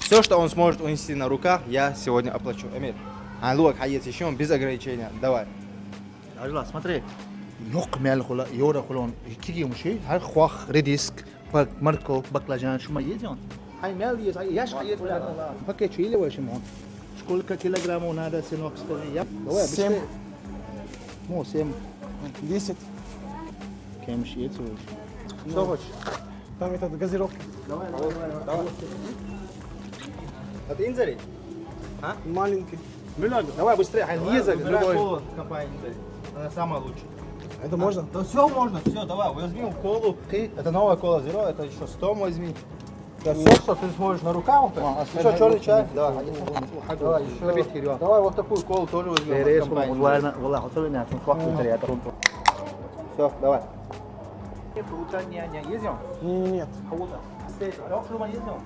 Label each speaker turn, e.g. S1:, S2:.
S1: Все, что он сможет унести на руках, я сегодня оплачу. Эмир, лук, хаец еще без ограничения. Давай.
S2: Ажла, смотри. Yok mel kula, yora kulon. İki gibi şey. Her kuah, redisk, marko, baklajan, şuma yediyorsun. Hay mel yiyorsun. Yaş hayet vela. Paket çiğli var şimdi. Сколько килограммов надо, сынок, скажи. Я. Давай,
S3: 7.
S2: быстрее. Ну, 7.
S3: 10.
S2: Кем шиется?
S1: Что хочешь?
S3: Там это газировка.
S1: Давай. Это инзари?
S3: Маленький.
S2: Давай быстрее, хай езак, любой.
S1: Она самая лучшая.
S3: Это можно?
S1: Да все можно, все, давай, возьми колу. Это новая кола Zero, это еще 100 возьми. Да все, что ты сможешь на руках. Еще черный чай. Давай, еще. Давай вот такую колу тоже возьмем.
S2: Рейс,
S1: от компании.
S2: والله حصل لنا في وقت الطريقة.
S1: Все, давай.
S2: Утренняя не ездим?
S3: Нет.
S2: Лёг, шума ездим?